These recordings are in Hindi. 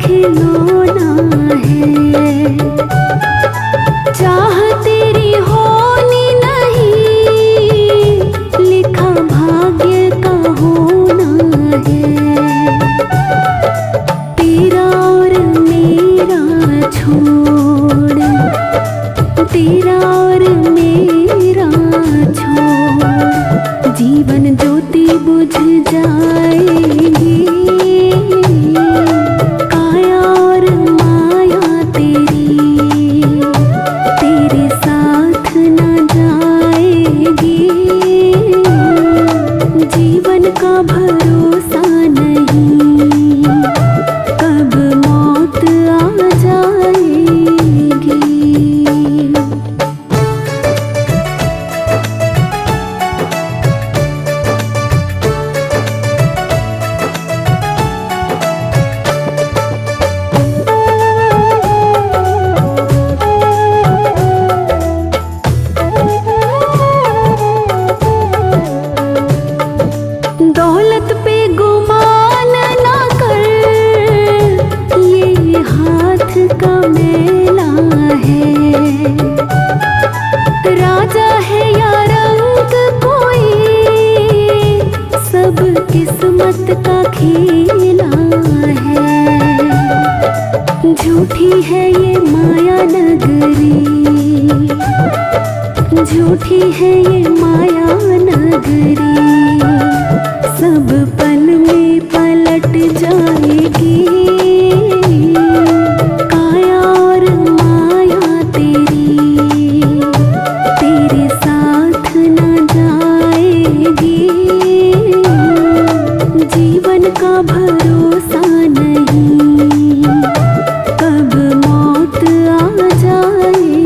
खिलौना है। चाह तेरी होनी नहीं, लिखा भाग्य का होना है। तेरा और मेरा छोड़, तेरा और मेरा छोड़, जीवन ज्योति बुझ जाएगी। काया और माया तेरी, तेरे साथ न जाएगी। जीवन का भरोसा नहीं, कब मौत आ जाएगी। दौलत पे गुमान ना कर, ये हाथ का मेला है। राजा है या रंग कोई, सब किस्मत का खेला है। झूठी है ये माया नगरी, झूठी है ये माया नगरी, सब पल में पलट जाएगी। काया और माया तेरी, तेरे साथ न जाएगी। जीवन का भरोसा नहीं, कब मौत आ जाएगी।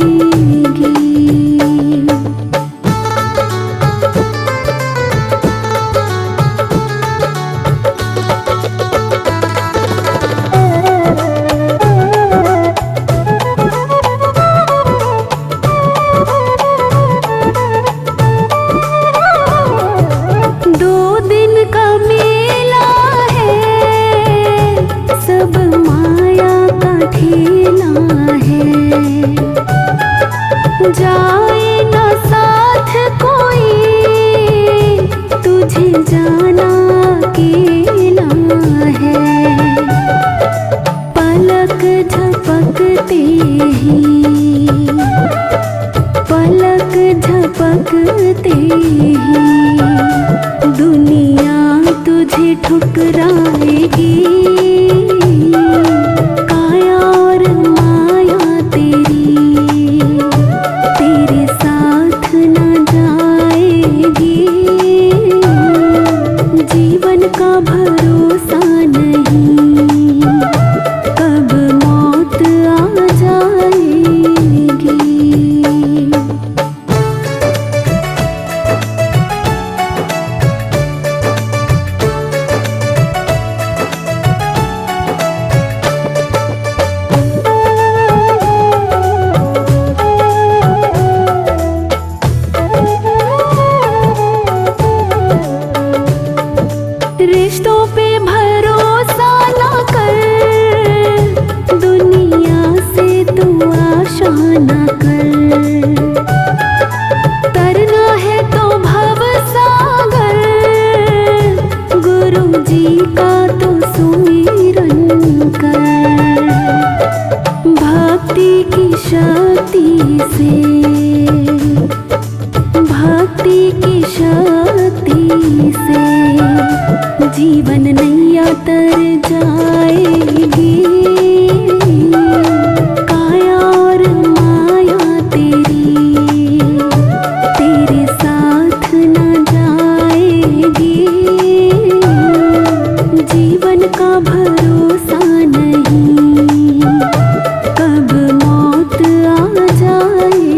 जाए ना साथ कोई, तुझे जाना अकेला है। पलक झपकते ही, पलक झपकते ही, दुनिया तुझे ठुकराएगी। काया और माया तेरी, तेरे साथ न जाएगी। जीवन का भरोसा नहीं, कब मौत आ जाएगी। रिश्तों पे भरोसा ना कर, दुनिया से तू आशा ना कर। तरना है तो भव सागर, गुरु जी का तो सुमिरन कर। भक्ति की शक्ति से, भक्ति की शक्ति से, जीवन नैया तर जाएगी। काया और माया तेरी, तेरे साथ न जाएगी। जीवन का भरोसा नहीं, कब मौत आ जाएगी।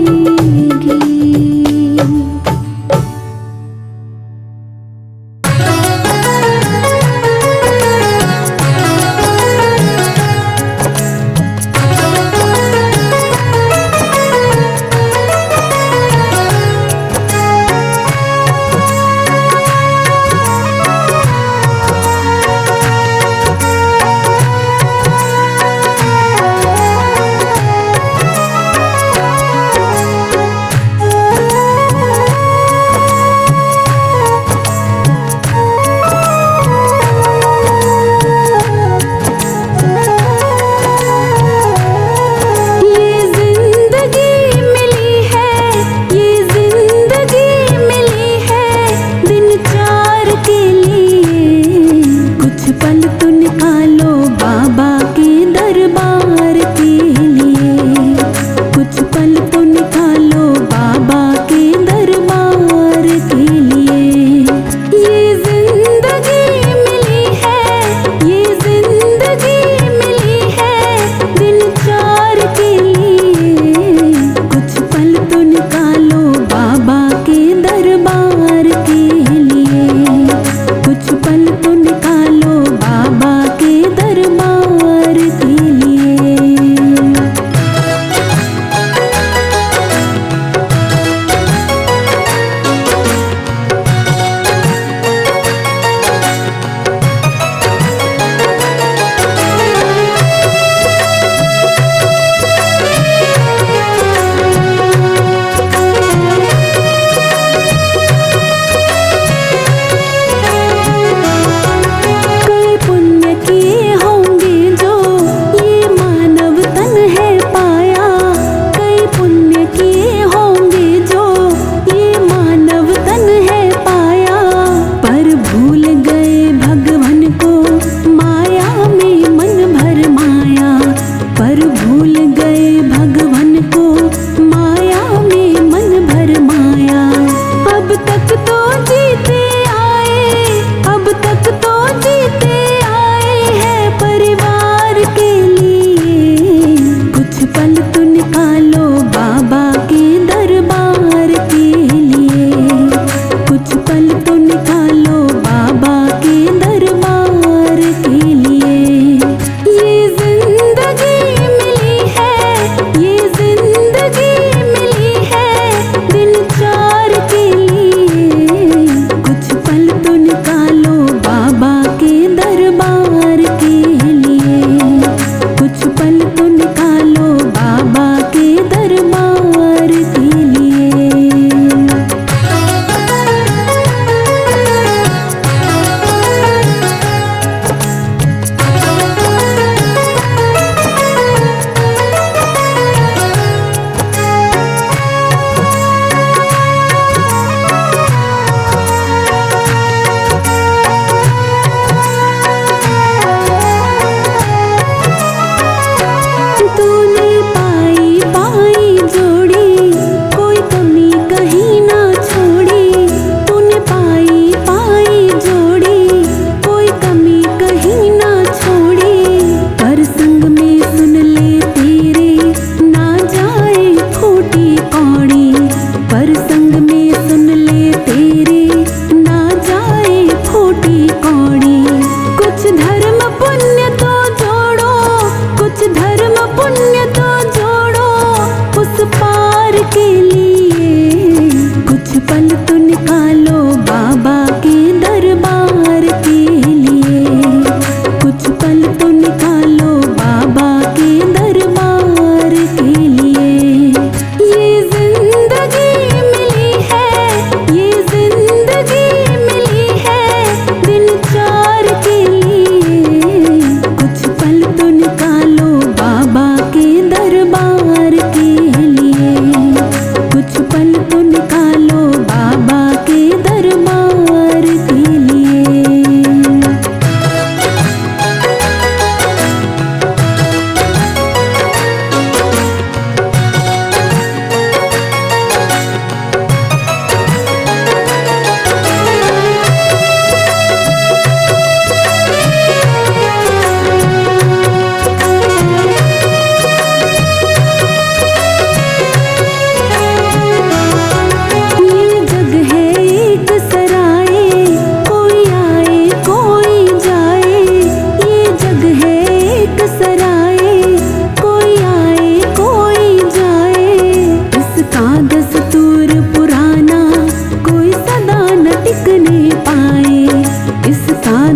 निकालो बाबा के दरबार के लिए। ये जिंदगी मिली है, ये जिंदगी मिली है दिन चार के लिए। कुछ पल तो निकालो बाबा के दरबार के लिए। कुछ पल तो निकालो बाबा के दरबार के लिए।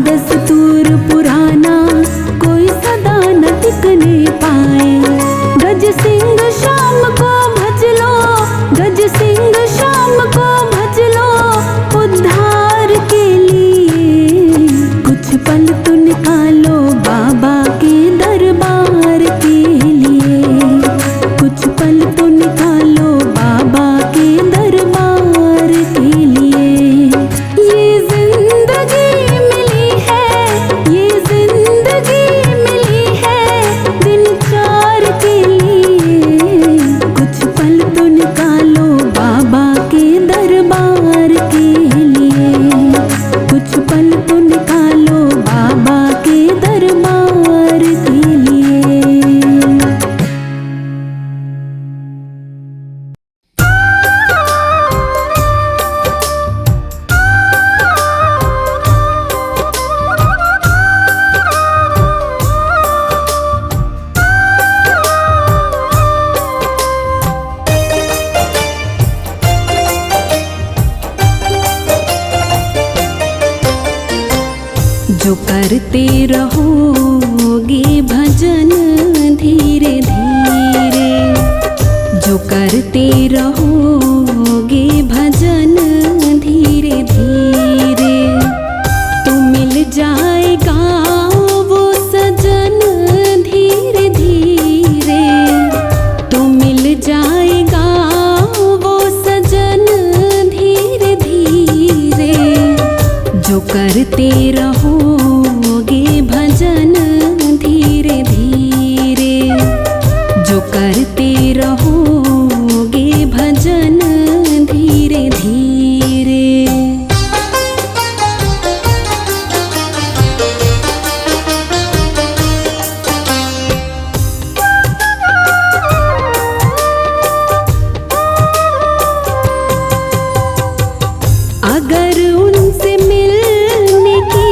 दस्तूर पुराना कोई सदा न टिकने पाए। गज सिंह शाम को भज लो, गज सिंह शाम को भज लो उद्धार के लिए। कुछ पल तो निकालो बाबा के दरबार के लिए। कुछ पल तो निकालो बाबा के दरबार के लिए। ये जिंदगी मिली है, ये जिंदगी मिली है दिन चार के लिए। कुछ पल तो निकालो बाबा के दरबार के लिए। कुछ पल तो निकालो बाबा के दरबार के लिए। जो करते रहोगे भजन धीरे धीरे, जो करते रहोगे भजन धीरे धीरे, तो मिल जाएगा वो सजन धीरे धीरे, तो मिल जाएगा वो सजन धीरे धीरे। जो करते रहोगे भजन धीरे धीरे, जो करते रहोगे भजन धीरे धीरे। अगर उनसे मिलने की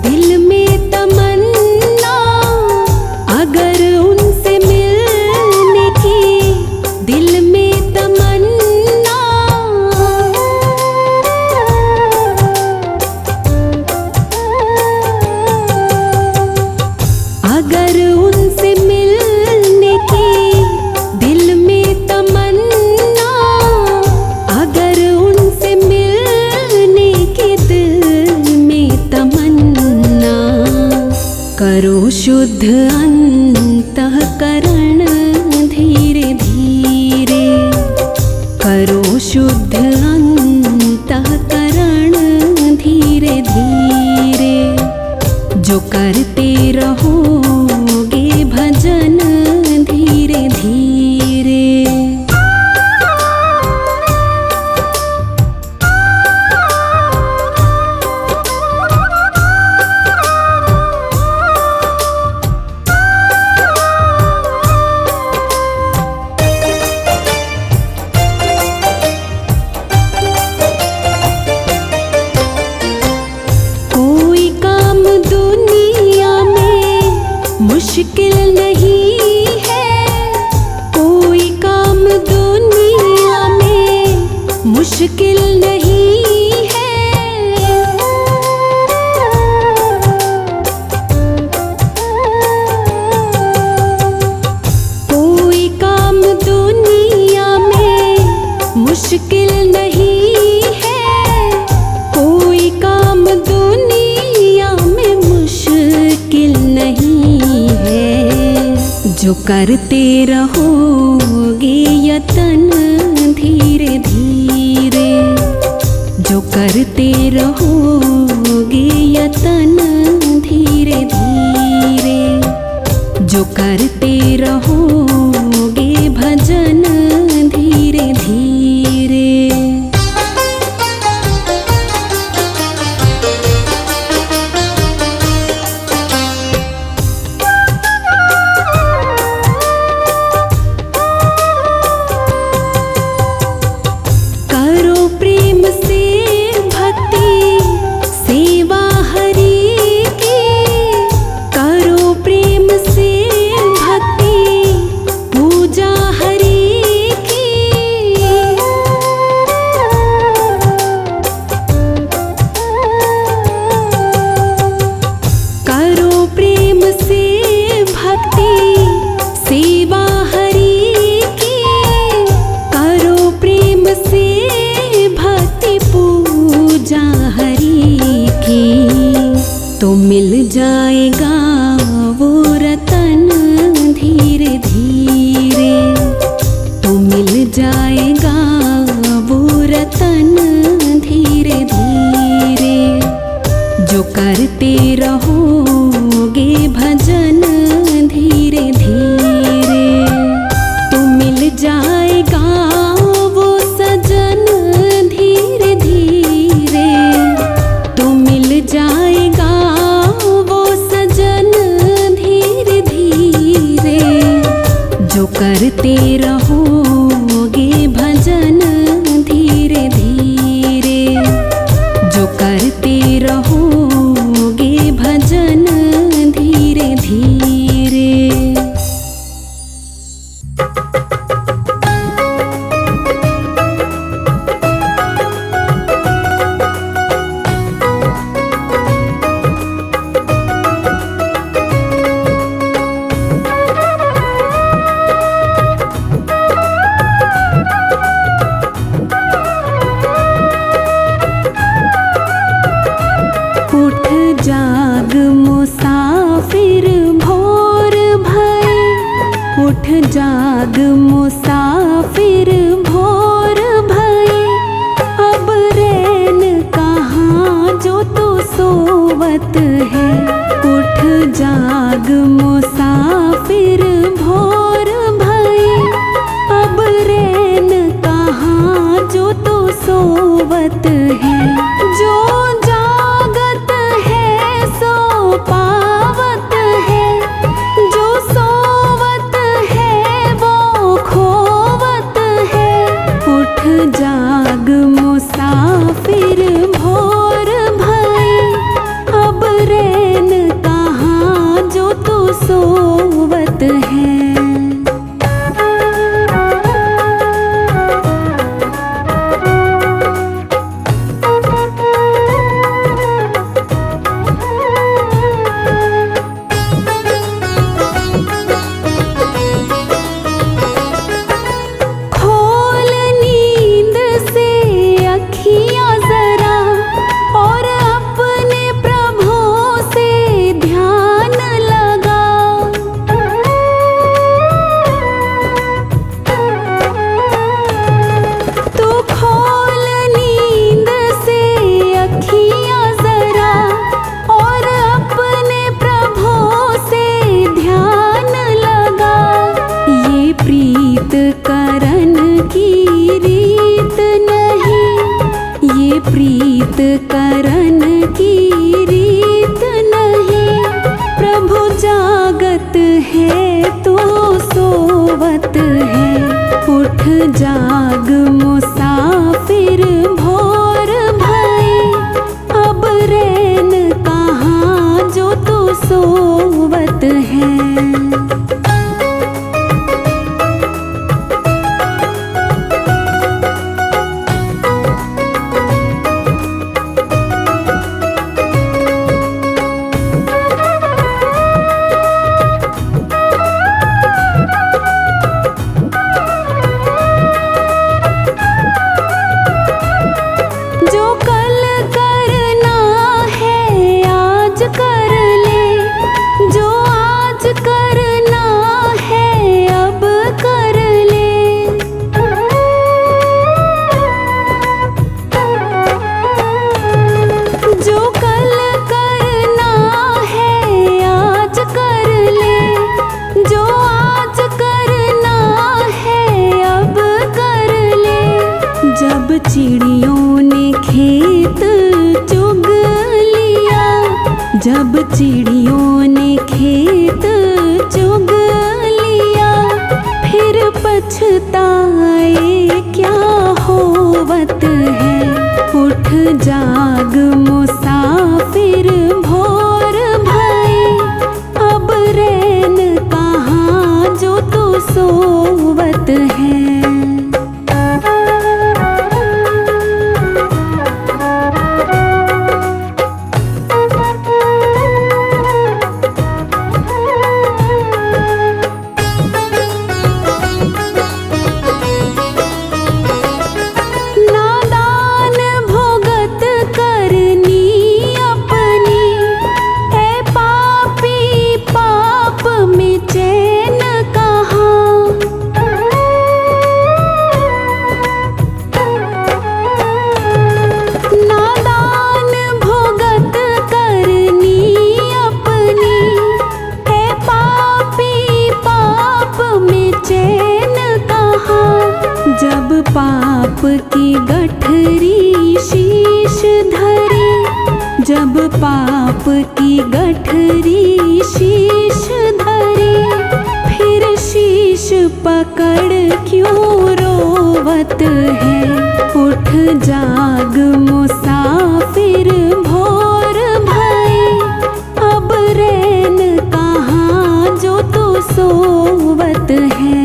दिल में तमन्ना, अगर उनसे मिलने की दिल में तमन्ना, अगर उनसे मिलने की दिल में तमन्ना, अगर उनसे मिलने की दिल में तमन्ना, करो शुद्ध अंतःकरण धीरे धीरे, करो शुद्ध अंतःकरण धीरे धीरे। जो करते रहोगे भजन धीरे धीरे। कोई काम दुनिया में मुश्किल नहीं है, कोई काम दुनिया में मुश्किल नहीं है। जो करते रहोगे यतन धीरे धीरे, जो करते रहोगे यतन धीरे धीरे, जो करते रहोगे भजन धीरे धीरे। करो प्रेम से भक्ति सेवा हरि की, करो प्रेम से भक्ति पूजा हरि की। करो प्रेम से भक्ति सेवा हरि की, करो प्रेम से भक्ति पूजा हरि की। तो मिल जाएगा वो रतन धीरे धीरे, तो मिल जाएगा वो रतन धीरे धीरे, जो करते रहोगे भजन धीरे धीरे। तो मिल जाएगा वो सजन धीरे धीरे, तो मिल जाएगा वो सजन धीरे धीरे, जो करते रहोगे भजन धीरे धीरे, जो करते रहोगे भजन धीरे धीरे। उठ जाग मुसाफिर भोर भये, उठ जाग मुसाफिर भोर भये। अब रैन कहाँ जो तू सोवत है, उठ जाग मुसाफिर भोर भये। अब रैन कहाँ जो तू सोवत है, जो जागत है सो पावत है, जो सोवत है वो खोवत है। उठ जाग मुसाफिर भोर भये, अब रैन कहाँ जो तू सोवत है। खोल नींद से अखियाँ जरा और अपने प्रभु से ध्यान लगा। तू खोल नींद से अखियाँ जरा और अपने प्रभु से ध्यान लगा। ये प्रीत करन की रीत नहीं, ये प्रीत करन की रीत नहीं। प्रभु जागत है तो सोवत है, उठ जाग मुसाफिर भोर भये। अब रैन कहाँ जो तू सोवत है। चिड़ियों ने खेत चुग लिया, जब चिड़ियों ने खेत चुग लिया, फिर पछताए क्या होवत है। उठ जाग मुसाफिर भोर भये, अब रैन कहाँ जो तू सोवत है। जब पाप की गठरी शीश धरी, जब पाप की गठरी शीश धरी, फिर शीश पकड़ क्यों रोवत है। उठ जाग मुसाफिर भोर भये, अब रैन कहाँ जो तू सोवत है।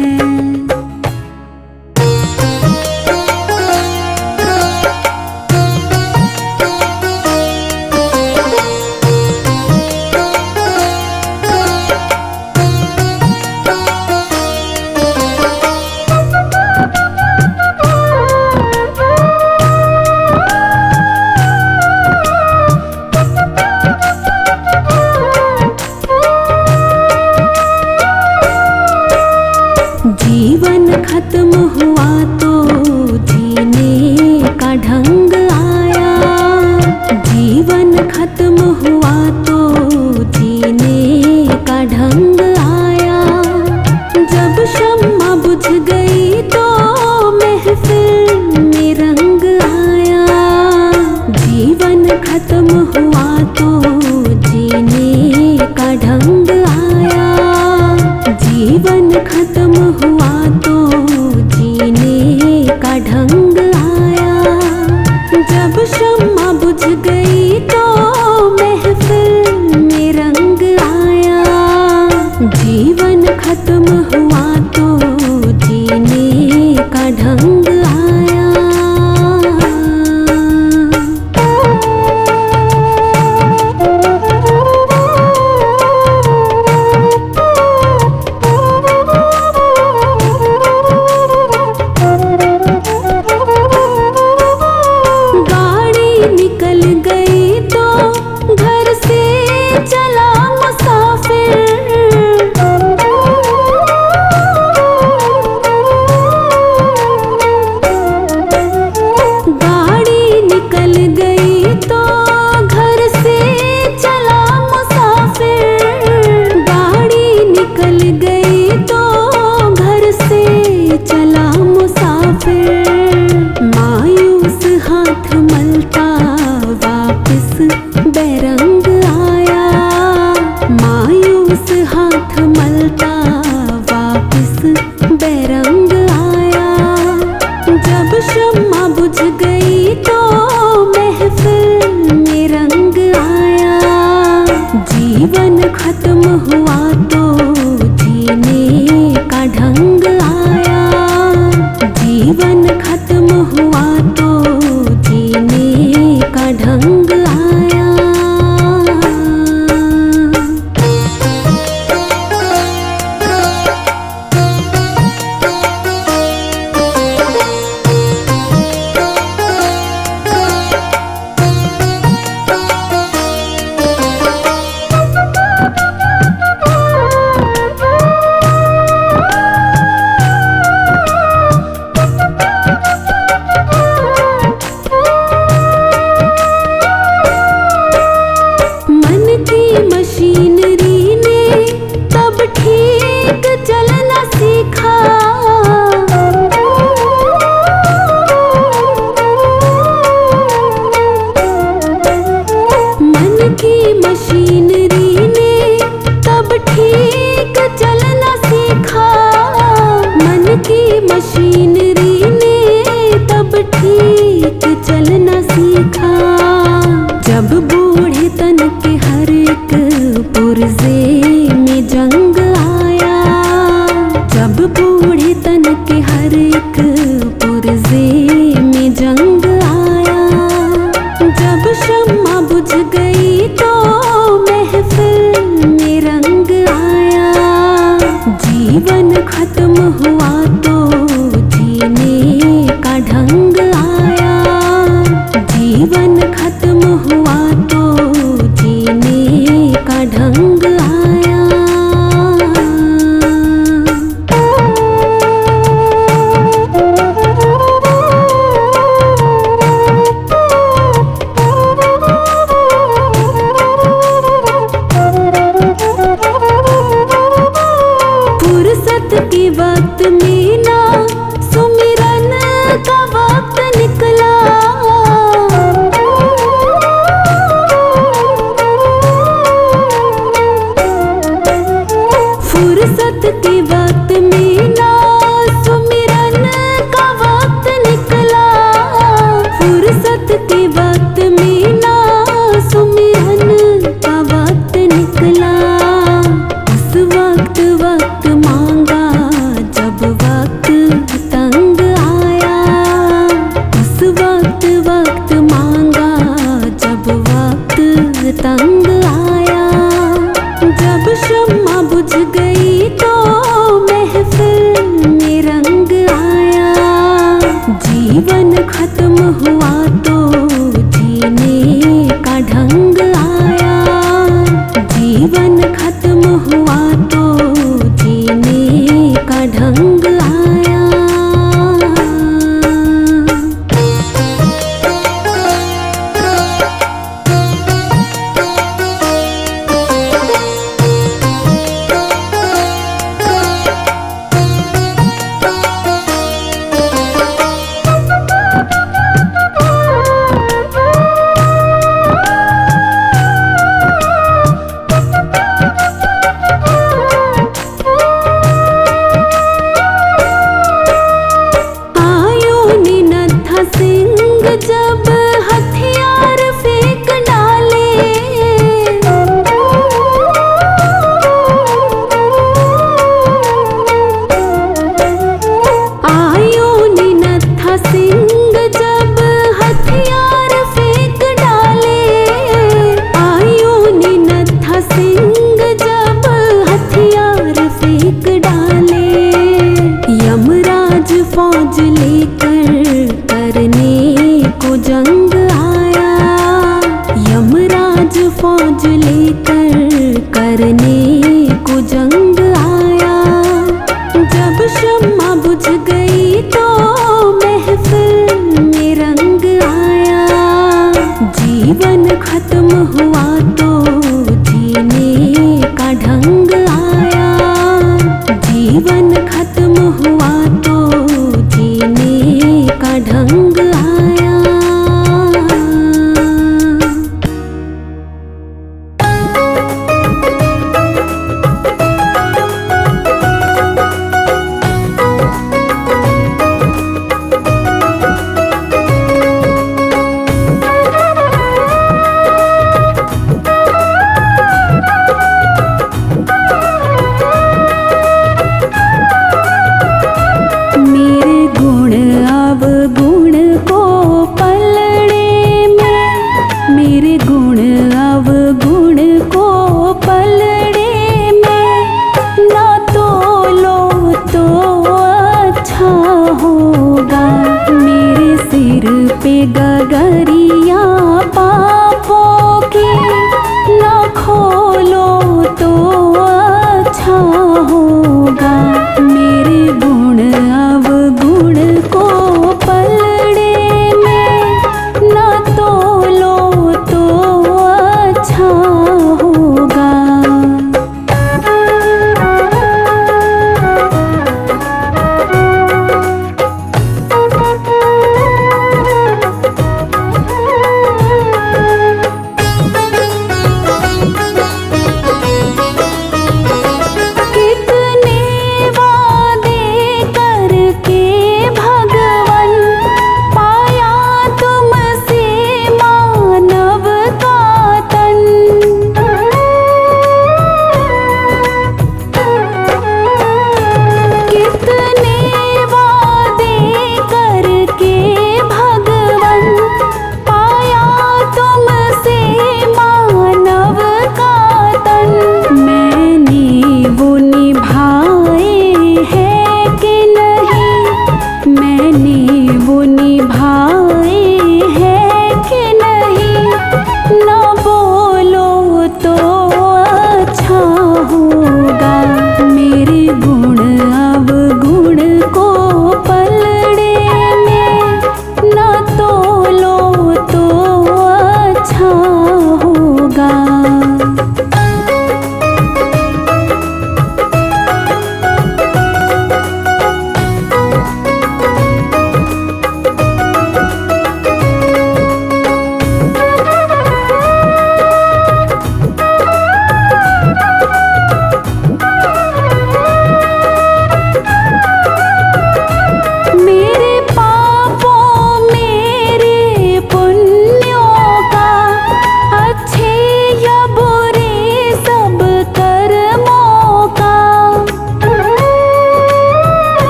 जीवन खत्म हुआ तो जीने का ढंग आया, जीवन खत्म हुआ तो जीने का ढंग आया। जब शम्मा बुझ गई तो महफिल में रंग आया, जीवन खत्म हुआ तो जीने का ढंग आया, जीवन खत्म हुआ तो जीने का ढंग आया। जब शम्मा बुझ गई तो महफिल में रंग आया, जीवन खत्म हुआ तो जीने का ढंग आया। निकल गई तो घर से चला मुसाफिर, के चलना सीखा। जब बूढ़े तन के हर एक पुर्जे में जंग आया। जब बूढ़े तन के हर एक पुर्जे में जंग आया। जब शम्मा बुझ गई तो महफिल में रंग आया। जीवन खत्म हुआ तो जीने का ढंग आया। जीवन खत्म हुआ तो जीने का ढंग आया। फुर्सत के वक्त में ना सुमिरन का वक्त निकला। फुर्सत के वक्त में ना सुमिरन का वक्त निकला। फुर्सत के वक्त में ना सुमिरन का वक्त निकला। उस वक्त वक्त मांगा जब वक्त तंग आया। उस वक्त वक्त मांगा जब वक्त तंग आया। जब शम्मा बुझ गई तो महफिल में रंग आया। जीवन खत्म हुआ तो जीने का ढंग आया। जीवन खत्म हुआ तो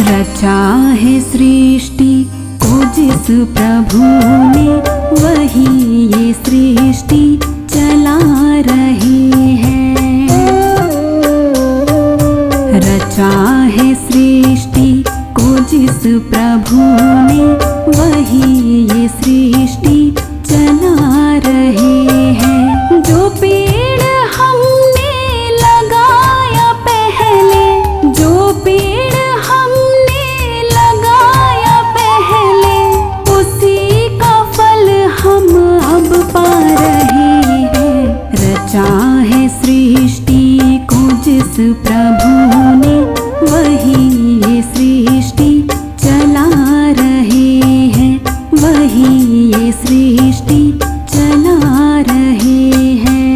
रचा है सृष्टि को जिस प्रभु ने, वही ये सृष्टि चला रहे हैं। रचा है सृष्टि को जिस प्रभु ने, वही ये सृष्टि चला रहे हैं। जो पेड़ हमने लगाया पहले, जो पेड़ हमने लगाया पहले, उसी का फल हम अब पा रहे हैं। रचा है सृष्टि को जिस प्रभु ने, वही ये सृष्टि चला रहे हैं, वही ये सृष्टि चला रहे हैं।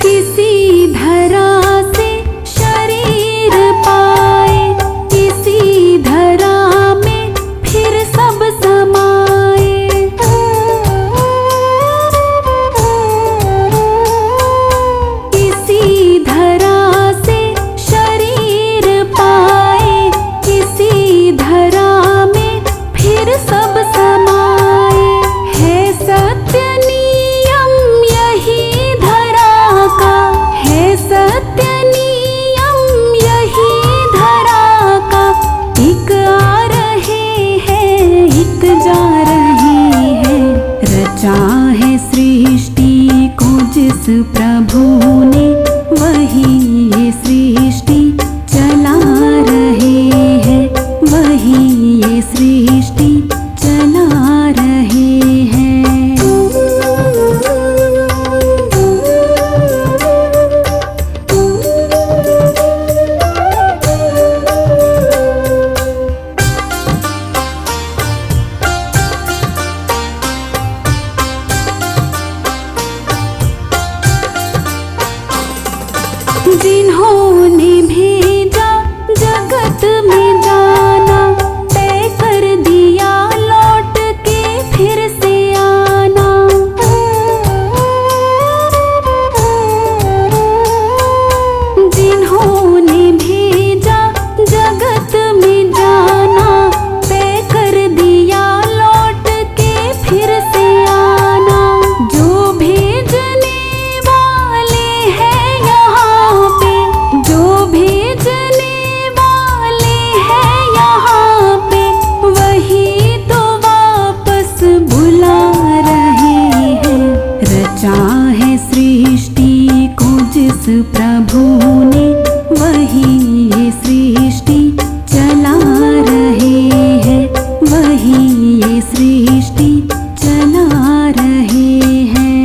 किसी धरा से शरीर पाए, किसी धरा में फिर सब समाए। किसी धरा से शरीर पाए, किसी धरा में फिर सब समाए। है सत्य नियम यही धरा का, है सत्य नियम यही धरा का। एक आ रहे हैं, एक जा रहे हैं। रचा है सृष्टि को जिस प्रभु ने, वही ये सृष्टि चला रहे हैं, वही ये सृष्टि चला रहे हैं। जिन्होंने भेजा जगत में जाना, तय कर दिया लौट के फिर से आना। जिन्होंने भेजा जगत में जाना, तय कर दिया लौट के फिर से आना। जो भेजने वाले हैं यहाँ पे, जो भेजने वाले हैं यहाँ पे, वही तो वापस बुला रहे हैं। रचा है सृष्टि को जिस प्रभु ने, वही ये सृष्टि चला रहे हैं, वही ये सृष्टि चला रहे हैं।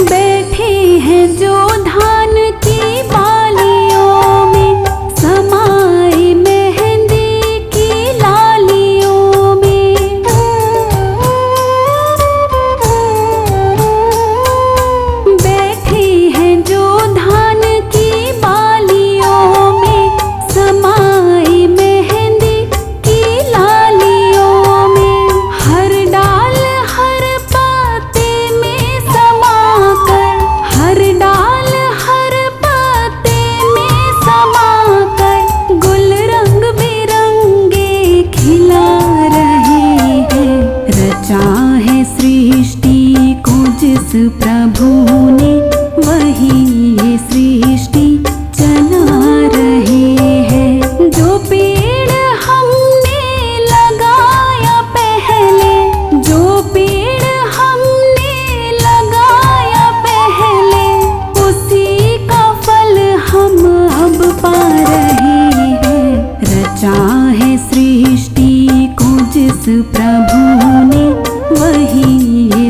बैठे हैं जो धान की बालियों में, समाए मेहंदी की लालियों में। बैठे हैं जो धान की बालियों में, समाए मेहंदी की लालियों में। हर डाल हर पत्ते में समाकर, हर डाल हर पत्ते में समाकर, गुल रंग बिरंगे खिला रहे हैं। रचा है सृष्टि को जिस प्रभु ने, वही ये सृष्टि चला रहे हैं। जो पेड़ हमने लगाया पहले, जो पेड़ हमने लगाया पहले, उसी का फल हम अब पा रहे हैं। रचा है सृष्टि को जिस प्रभु ने, वही ये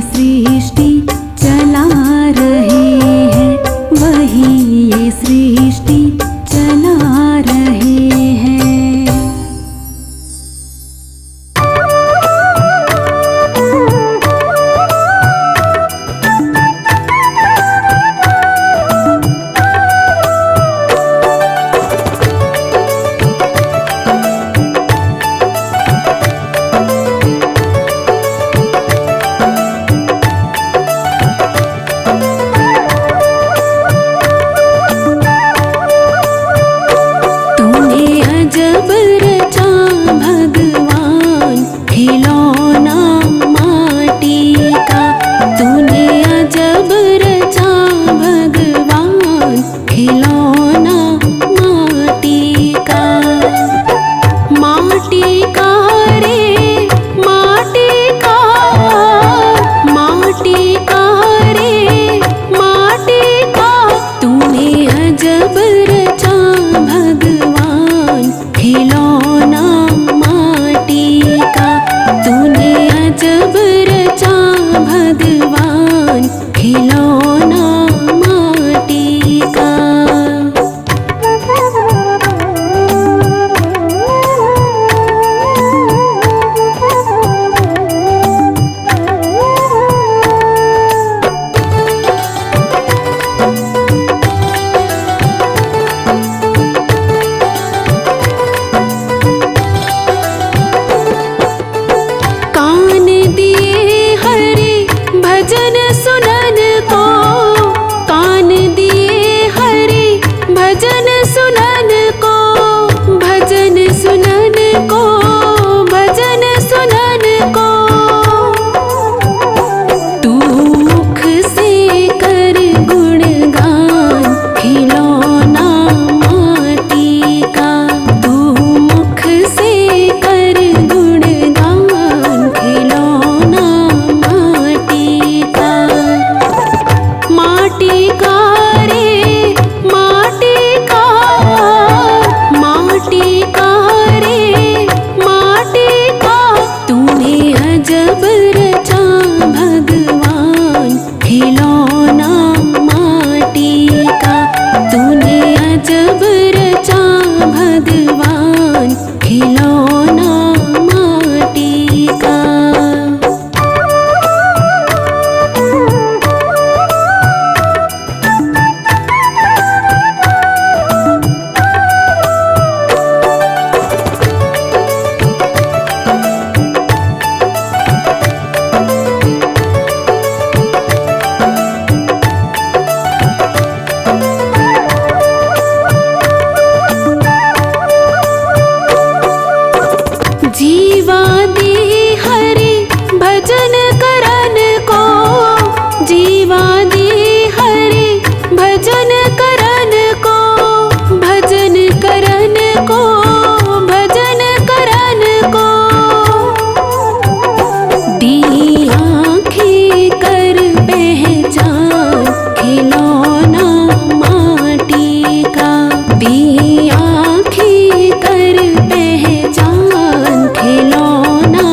कर पहचान खिलौना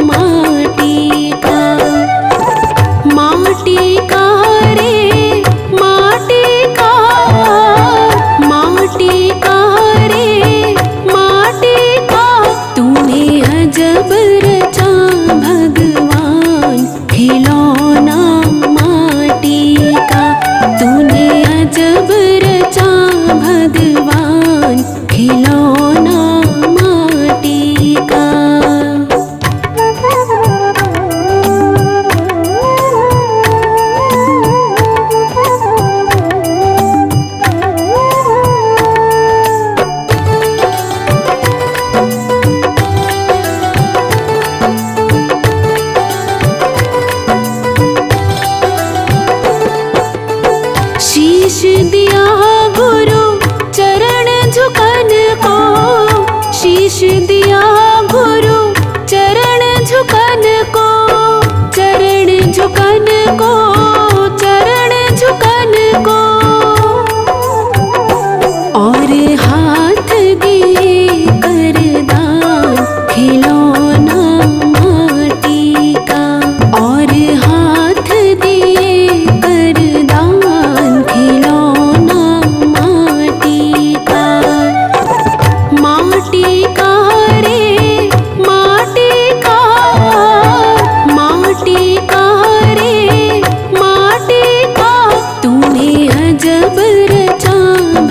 माटी का। माटी का रे माटी का, माटी का रे माटी का, तूने अजब रचा भगवान खिलौना माटी का। तूने अजब रचा भगवान खिलौना माटी का। शीश दिया गुरु चरण झुकन को, शीश दिया गुरु चरण झुकन को, चरण झुकन को, चरण झुकन को। और हाथ दिए करदान खिलौना माटी का। और हाथ दिए करदान खिलौना माटी का। माटी का रे माटी का, माटी का रे माटी का, तूने अजब रचा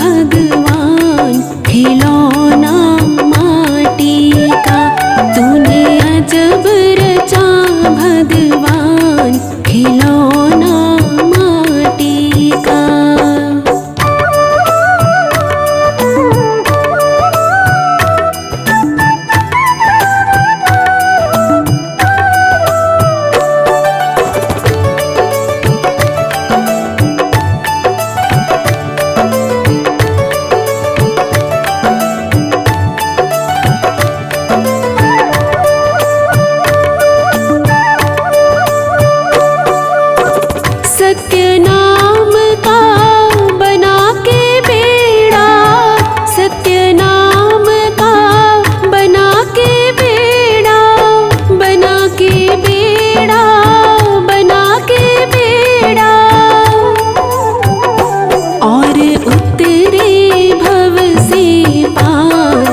भगवान खिलौना माटी का। तूने अजब रचा भगवान खिलौना माटी का। सत्य नाम का बना के बेड़ा, सत्य नाम का बना के बेड़ा, बना के बेड़ा, बना के बेड़ा। और उतरे भव से पार